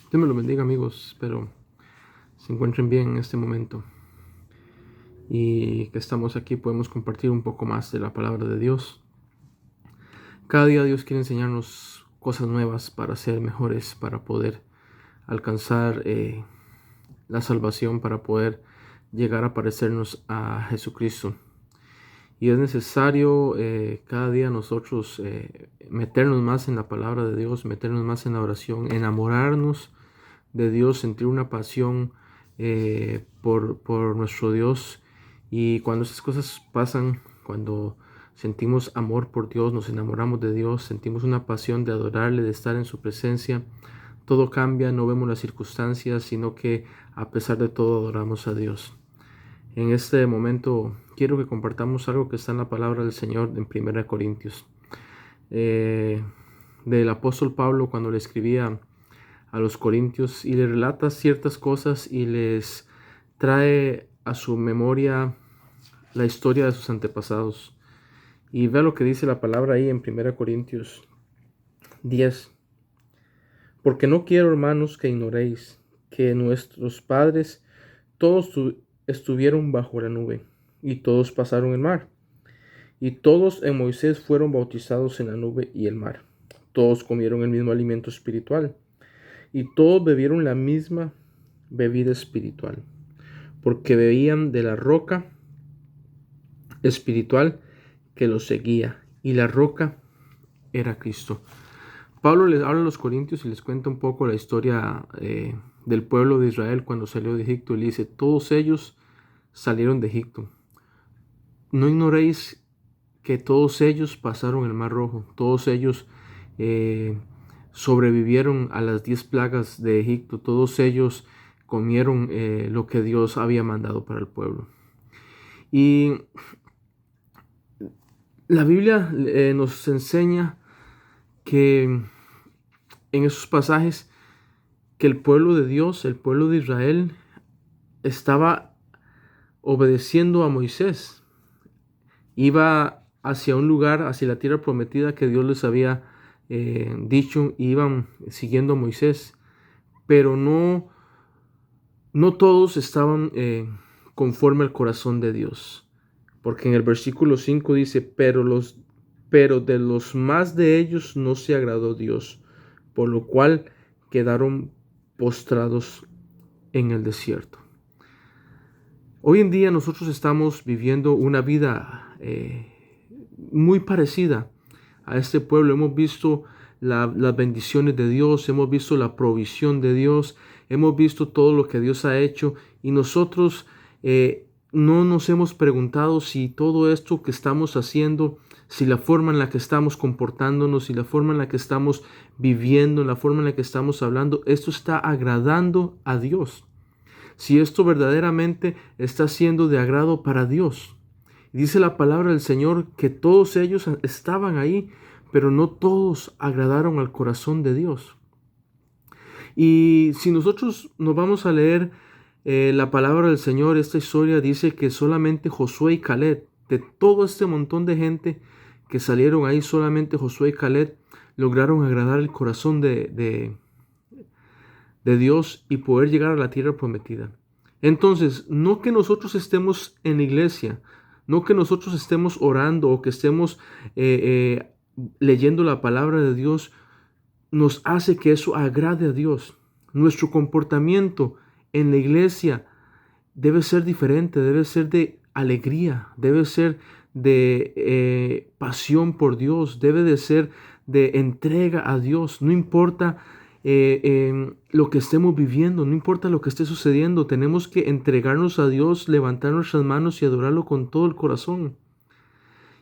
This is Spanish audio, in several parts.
Dios me lo bendiga, amigos. Espero se encuentren bien en este momento y que estamos aquí podemos compartir un poco más de la palabra de Dios. Cada día Dios quiere enseñarnos cosas nuevas para ser mejores, para poder alcanzar la salvación, para poder llegar a parecernos a Jesucristo. Y es necesario cada día nosotros meternos más en la palabra de Dios, meternos más en la oración, enamorarnos de Dios, sentir una pasión por nuestro Dios. Y cuando esas cosas pasan, cuando sentimos amor por Dios, nos enamoramos de Dios, sentimos una pasión de adorarle, de estar en su presencia, todo cambia, no vemos las circunstancias, sino que a pesar de todo adoramos a Dios. En este momento quiero que compartamos algo que está en la palabra del Señor en 1 Corintios. Del apóstol Pablo cuando le escribía a los corintios y le relata ciertas cosas y les trae a su memoria la historia de sus antepasados. Y vea lo que dice la palabra ahí en 1 Corintios 10. Porque no quiero, hermanos, que ignoréis que nuestros padres todos estuvieron bajo la nube, y todos pasaron el mar, y todos en Moisés fueron bautizados en la nube y el mar. Todos comieron el mismo alimento espiritual, y todos bebieron la misma bebida espiritual, porque bebían de la roca espiritual que los seguía, y la roca era Cristo. Pablo les habla a los corintios y les cuenta un poco la historia del pueblo de Israel cuando salió de Egipto, y le dice: todos ellos salieron de Egipto. No ignoréis que todos ellos pasaron el mar rojo, todos ellos sobrevivieron a las 10 plagas de Egipto, todos ellos comieron lo que Dios había mandado para el pueblo. Y la Biblia nos enseña que en esos pasajes que el pueblo de Dios, el pueblo de Israel, estaba obedeciendo a Moisés. Iba hacia un lugar, hacia la tierra prometida que Dios les había dicho, y iban siguiendo a Moisés. Pero no todos estaban conforme al corazón de Dios. Porque en el versículo 5 dice: pero de los más de ellos no se agradó Dios, por lo cual quedaron postrados en el desierto. Hoy en día nosotros estamos viviendo una vida muy parecida a este pueblo. Hemos visto las bendiciones de Dios, hemos visto la provisión de Dios, hemos visto todo lo que Dios ha hecho, y nosotros no nos hemos preguntado si todo esto que estamos haciendo, si la forma en la que estamos comportándonos, si la forma en la que estamos viviendo, la forma en la que estamos hablando, esto está agradando a Dios. Si esto verdaderamente está siendo de agrado para Dios. Dice la palabra del Señor que todos ellos estaban ahí, pero no todos agradaron al corazón de Dios. Y si nosotros nos vamos a leer la palabra del Señor, esta historia dice que solamente Josué y Caleb, de todo este montón de gente que salieron ahí, solamente Josué y Caleb lograron agradar el corazón de Dios y poder llegar a la tierra prometida. Entonces, no que nosotros estemos en la iglesia, no que nosotros estemos orando o que estemos leyendo la palabra de Dios, nos hace que eso agrade a Dios. Nuestro comportamiento en la iglesia debe ser diferente, debe ser de alegría, debe ser de pasión por Dios, debe de ser de entrega a Dios. No importa lo que estemos viviendo, no importa lo que esté sucediendo, tenemos que entregarnos a Dios, levantar nuestras manos y adorarlo con todo el corazón.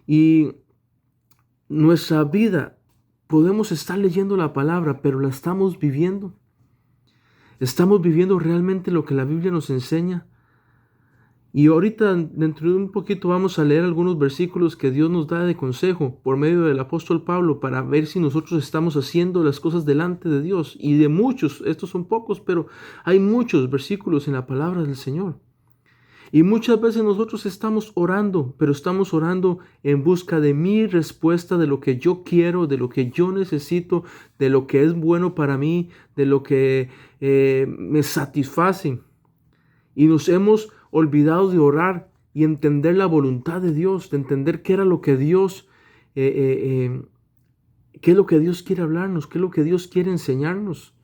Y nuestra vida, podemos estar leyendo la palabra, pero la estamos viviendo. ¿Estamos viviendo realmente lo que la Biblia nos enseña? Y ahorita, dentro de un poquito, vamos a leer algunos versículos que Dios nos da de consejo por medio del apóstol Pablo para ver si nosotros estamos haciendo las cosas delante de Dios. Y de muchos, estos son pocos, pero hay muchos versículos en la palabra del Señor. Y muchas veces nosotros estamos orando, pero estamos orando en busca de mi respuesta, de lo que yo quiero, de lo que yo necesito, de lo que es bueno para mí, de lo que me satisface. Y nos hemos olvidado de orar y entender la voluntad de Dios, de entender qué era lo que Dios, eh, eh, qué es lo que Dios quiere hablarnos, qué es lo que Dios quiere enseñarnos.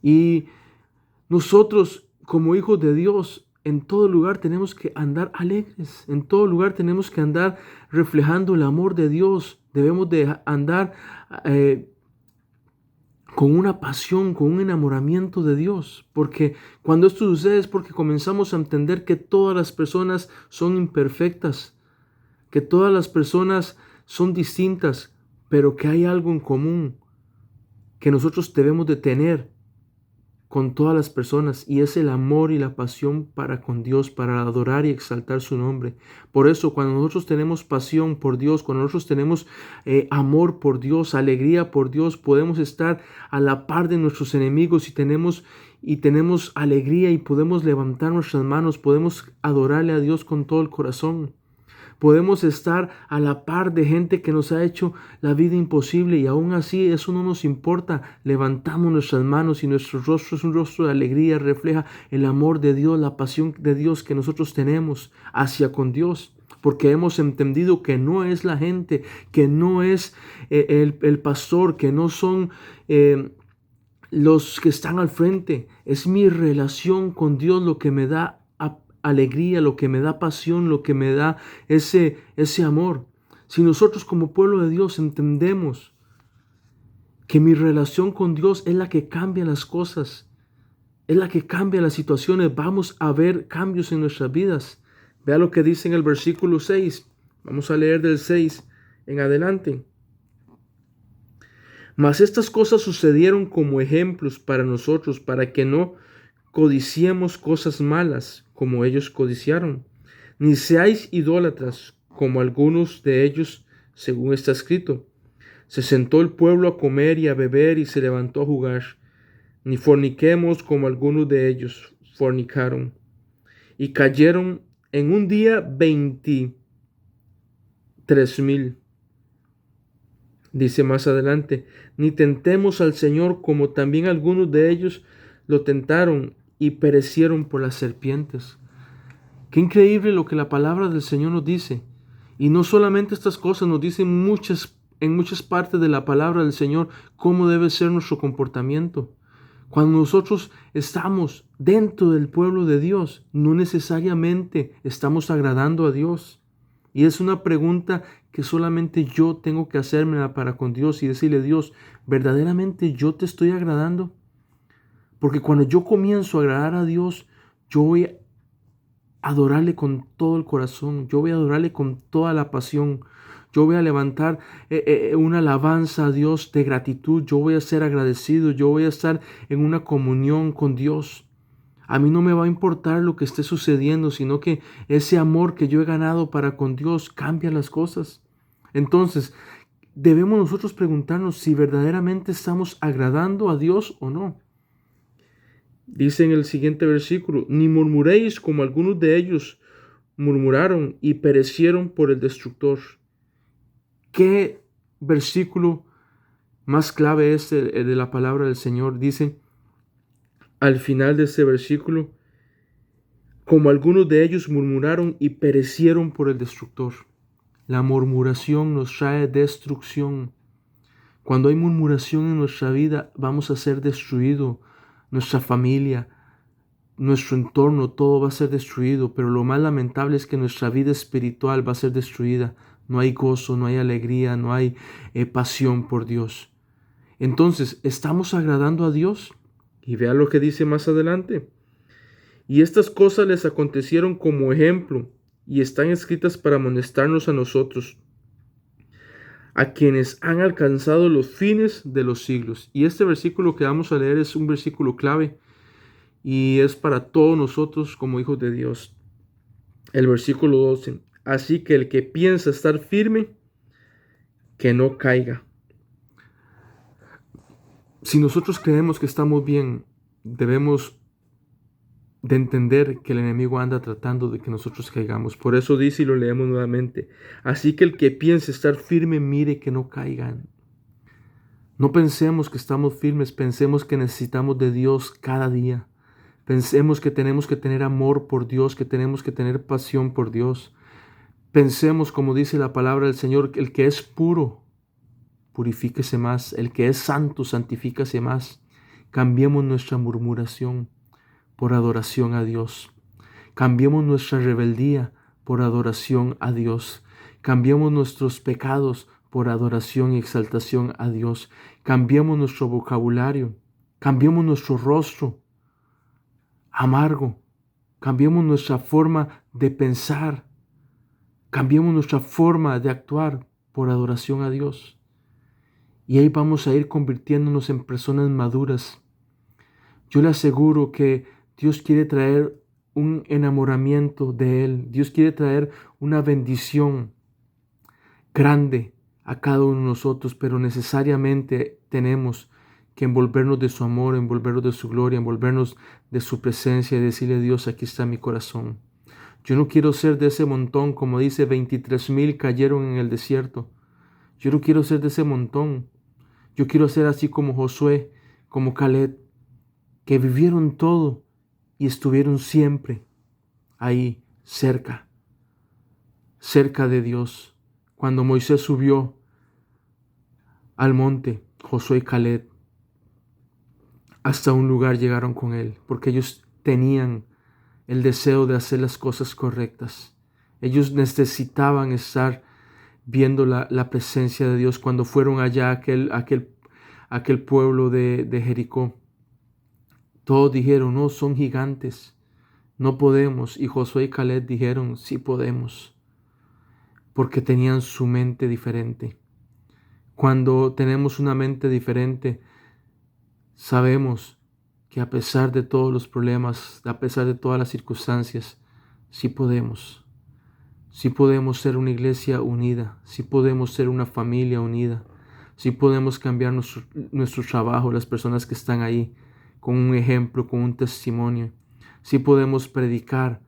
Y nosotros, como hijos de Dios, en todo lugar tenemos que andar alegres, en todo lugar tenemos que andar reflejando el amor de Dios. Debemos de andar con una pasión, con un enamoramiento de Dios, porque cuando esto sucede es porque comenzamos a entender que todas las personas son imperfectas, que todas las personas son distintas, pero que hay algo en común que nosotros debemos de tener con todas las personas, y es el amor y la pasión para con Dios, para adorar y exaltar su nombre. Por eso, cuando nosotros tenemos pasión por Dios, cuando nosotros tenemos amor por Dios, alegría por Dios, podemos estar a la par de nuestros enemigos y tenemos alegría y podemos levantar nuestras manos, podemos adorarle a Dios con todo el corazón. Podemos estar a la par de gente que nos ha hecho la vida imposible, y aún así eso no nos importa. Levantamos nuestras manos y nuestro rostro es un rostro de alegría, refleja el amor de Dios, la pasión de Dios que nosotros tenemos hacia con Dios. Porque hemos entendido que no es la gente, que no es el pastor, que no son los que están al frente. Es mi relación con Dios lo que me da alegría, lo que me da pasión, lo que me da ese amor. Si nosotros como pueblo de Dios entendemos que mi relación con Dios es la que cambia las cosas, es la que cambia las situaciones, vamos a ver cambios en nuestras vidas. Vea lo que dice en el versículo 6. Vamos a leer del 6 en adelante. Mas estas cosas sucedieron como ejemplos para nosotros, para que no codiciemos cosas malas como ellos codiciaron, ni seáis idólatras como algunos de ellos, según está escrito. Se sentó el pueblo a comer y a beber y se levantó a jugar. Ni forniquemos como algunos de ellos fornicaron. Y cayeron en un día 23,000. Dice más adelante, ni tentemos al Señor como también algunos de ellos lo tentaron y perecieron por las serpientes. Qué increíble lo que la palabra del Señor nos dice. Y no solamente estas cosas, nos dice en muchas partes de la palabra del Señor cómo debe ser nuestro comportamiento. Cuando nosotros estamos dentro del pueblo de Dios, no necesariamente estamos agradando a Dios. Y es una pregunta que solamente yo tengo que hacerme para con Dios y decirle: Dios, ¿verdaderamente yo te estoy agradando? Porque cuando yo comienzo a agradar a Dios, yo voy a adorarle con todo el corazón, yo voy a adorarle con toda la pasión, yo voy a levantar una alabanza a Dios de gratitud, yo voy a ser agradecido, yo voy a estar en una comunión con Dios. A mí no me va a importar lo que esté sucediendo, sino que ese amor que yo he ganado para con Dios cambia las cosas. Entonces, debemos nosotros preguntarnos si verdaderamente estamos agradando a Dios o no. Dice en el siguiente versículo, ni murmuréis como algunos de ellos murmuraron y perecieron por el destructor. ¿Qué versículo más clave es el de la palabra del Señor? Dice al final de ese versículo, como algunos de ellos murmuraron y perecieron por el destructor. La murmuración nos trae destrucción. Cuando hay murmuración en nuestra vida, vamos a ser destruidos. Nuestra familia, nuestro entorno, todo va a ser destruido. Pero lo más lamentable es que nuestra vida espiritual va a ser destruida. No hay gozo, no hay alegría, no hay pasión por Dios. Entonces, ¿estamos agradando a Dios? Y vea lo que dice más adelante. Y estas cosas les acontecieron como ejemplo, y están escritas para amonestarnos a nosotros, a quienes han alcanzado los fines de los siglos. Y este versículo que vamos a leer es un versículo clave, y es para todos nosotros como hijos de Dios. El versículo 12. Así que el que piensa estar firme, que no caiga. Si nosotros creemos que estamos bien, debemos de entender que el enemigo anda tratando de que nosotros caigamos. Por eso dice y lo leemos nuevamente. Así que el que piense estar firme, mire que no caigan. No pensemos que estamos firmes, pensemos que necesitamos de Dios cada día. Pensemos que tenemos que tener amor por Dios, que tenemos que tener pasión por Dios. Pensemos, como dice la palabra del Señor, que el que es puro, purifíquese más. El que es santo, santifícase más. Cambiemos nuestra murmuración por adoración a Dios. Cambiemos nuestra rebeldía por adoración a Dios. Cambiemos nuestros pecados por adoración y exaltación a Dios. Cambiemos nuestro vocabulario. Cambiemos nuestro rostro amargo. Cambiemos nuestra forma de pensar. Cambiemos nuestra forma de actuar por adoración a Dios. Y ahí vamos a ir convirtiéndonos en personas maduras. Yo le aseguro que Dios quiere traer un enamoramiento de Él. Dios quiere traer una bendición grande a cada uno de nosotros, pero necesariamente tenemos que envolvernos de su amor, envolvernos de su gloria, envolvernos de su presencia y decirle a Dios, aquí está mi corazón. Yo no quiero ser de ese montón, como dice, 23,000 cayeron en el desierto. Yo no quiero ser de ese montón. Yo quiero ser así como Josué, como Caleb, que vivieron todo y estuvieron siempre ahí cerca de Dios. Cuando Moisés subió al monte, Josué y Caleb hasta un lugar llegaron con él, porque ellos tenían el deseo de hacer las cosas correctas. Ellos necesitaban estar viendo la presencia de Dios cuando fueron allá a aquel pueblo de Jericó. Todos dijeron, no, son gigantes, no podemos. Y Josué y Caleb dijeron, sí podemos, porque tenían su mente diferente. Cuando tenemos una mente diferente, sabemos que a pesar de todos los problemas, a pesar de todas las circunstancias, sí podemos. Sí podemos ser una iglesia unida, sí podemos ser una familia unida, sí podemos cambiar nuestro trabajo, las personas que están ahí, con un ejemplo, con un testimonio. Sí podemos predicar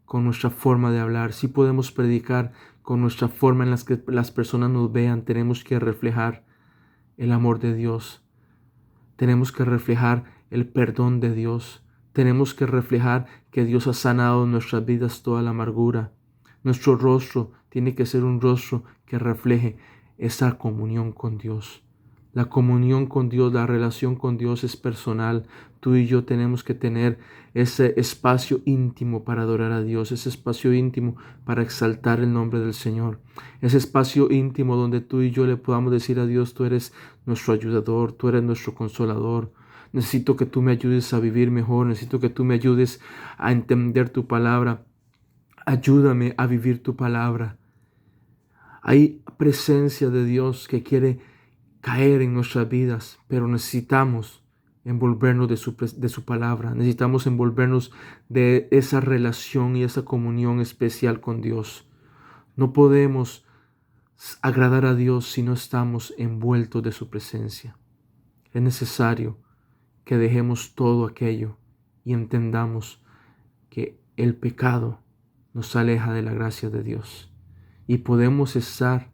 con nuestra forma de hablar, sí podemos predicar con nuestra forma en la que las personas nos vean. Tenemos que reflejar el amor de Dios, tenemos que reflejar el perdón de Dios, tenemos que reflejar que Dios ha sanado en nuestras vidas toda la amargura. Nuestro rostro tiene que ser un rostro que refleje esa comunión con Dios. La comunión con Dios, la relación con Dios es personal. Tú y yo tenemos que tener ese espacio íntimo para adorar a Dios, ese espacio íntimo para exaltar el nombre del Señor, ese espacio íntimo donde tú y yo le podamos decir a Dios, tú eres nuestro ayudador, tú eres nuestro consolador. Necesito que tú me ayudes a vivir mejor, necesito que tú me ayudes a entender tu palabra. Ayúdame a vivir tu palabra. Hay presencia de Dios que quiere caer en nuestras vidas, pero necesitamos envolvernos de su palabra. Necesitamos envolvernos de esa relación y esa comunión especial con Dios. No podemos agradar a Dios si no estamos envueltos de su presencia. Es necesario que dejemos todo aquello y entendamos que el pecado nos aleja de la gracia de Dios. Y podemos estar,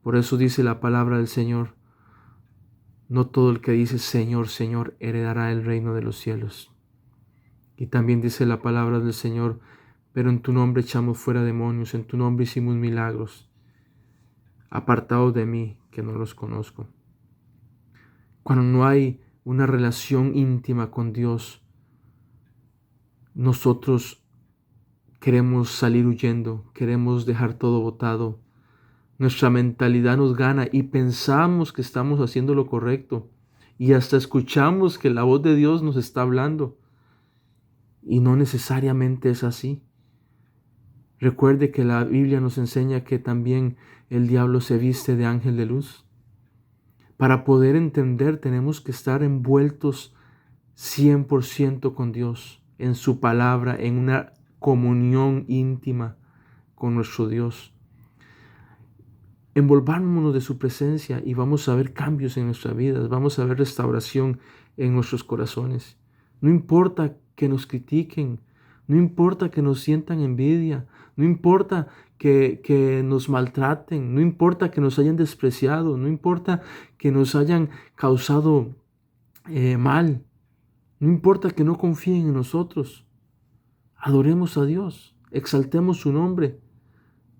por eso dice la palabra del Señor, no todo el que dice Señor, Señor, heredará el reino de los cielos. Y también dice la palabra del Señor, pero en tu nombre echamos fuera demonios, en tu nombre hicimos milagros. Apartados de mí, que no los conozco. Cuando no hay una relación íntima con Dios, nosotros queremos salir huyendo, queremos dejar todo botado. Nuestra mentalidad nos gana y pensamos que estamos haciendo lo correcto. Y hasta escuchamos que la voz de Dios nos está hablando. Y no necesariamente es así. Recuerde que la Biblia nos enseña que también el diablo se viste de ángel de luz. Para poder entender tenemos que estar envueltos 100% con Dios, en su palabra, en una comunión íntima con nuestro Dios. Envolvámonos de su presencia y vamos a ver cambios en nuestras vidas, vamos a ver restauración en nuestros corazones. No importa que nos critiquen, no importa que nos sientan envidia, no importa que nos maltraten, no importa que nos hayan despreciado, no importa que nos hayan causado mal, no importa que no confíen en nosotros. Adoremos a Dios, exaltemos su nombre.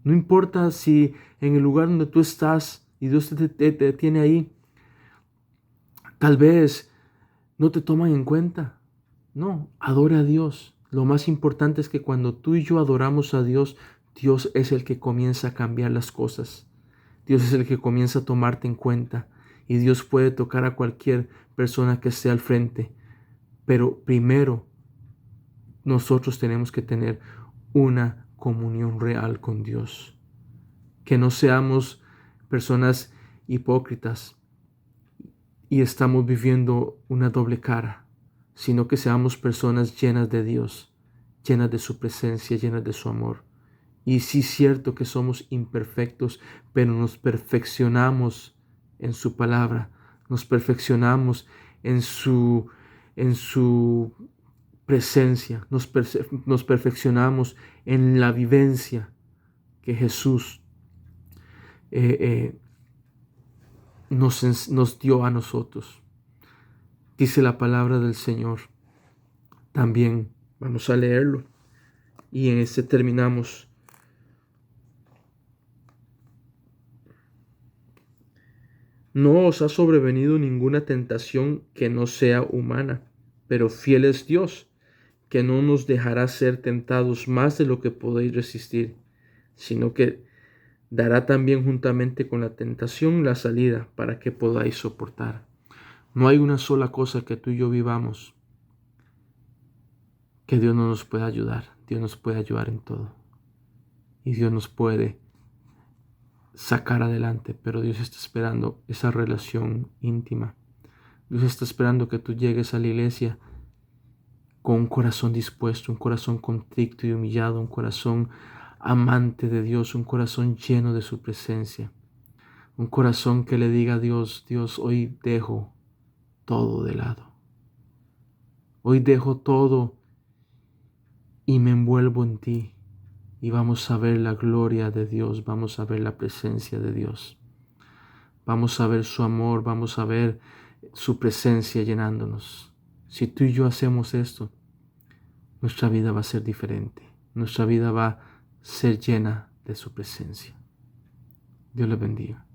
No importa si en el lugar donde tú estás y Dios te tiene ahí, tal vez no te toman en cuenta. No, adora a Dios. Lo más importante es que cuando tú y yo adoramos a Dios, Dios es el que comienza a cambiar las cosas. Dios es el que comienza a tomarte en cuenta. Y Dios puede tocar a cualquier persona que esté al frente. Pero primero nosotros tenemos que tener una comunión real con Dios. Que no seamos personas hipócritas y estamos viviendo una doble cara, sino que seamos personas llenas de Dios, llenas de su presencia, llenas de su amor. Y sí es cierto que somos imperfectos, pero nos perfeccionamos en su palabra, nos perfeccionamos en su presencia, nos perfeccionamos en la vivencia que Jesús eh, nos dio a nosotros. Dice la palabra del Señor. También vamos a leerlo. Y en este terminamos. No os ha sobrevenido ninguna tentación que no sea humana, pero fiel es Dios, que no nos dejará ser tentados más de lo que podéis resistir, sino que dará también juntamente con la tentación la salida para que podáis soportar. No hay una sola cosa que tú y yo vivamos que Dios no nos pueda ayudar. Dios nos puede ayudar en todo. Y Dios nos puede sacar adelante, pero Dios está esperando esa relación íntima. Dios está esperando que tú llegues a la iglesia con un corazón dispuesto, un corazón contrito y humillado, un corazón amante de Dios, un corazón lleno de su presencia, un corazón que le diga a Dios, Dios, hoy dejo todo de lado. Hoy dejo todo y me envuelvo en ti. Y vamos a ver la gloria de Dios, vamos a ver la presencia de Dios. Vamos a ver su amor, vamos a ver su presencia llenándonos. Si tú y yo hacemos esto, nuestra vida va a ser diferente. Nuestra vida va a ser llena de su presencia. Dios les bendiga.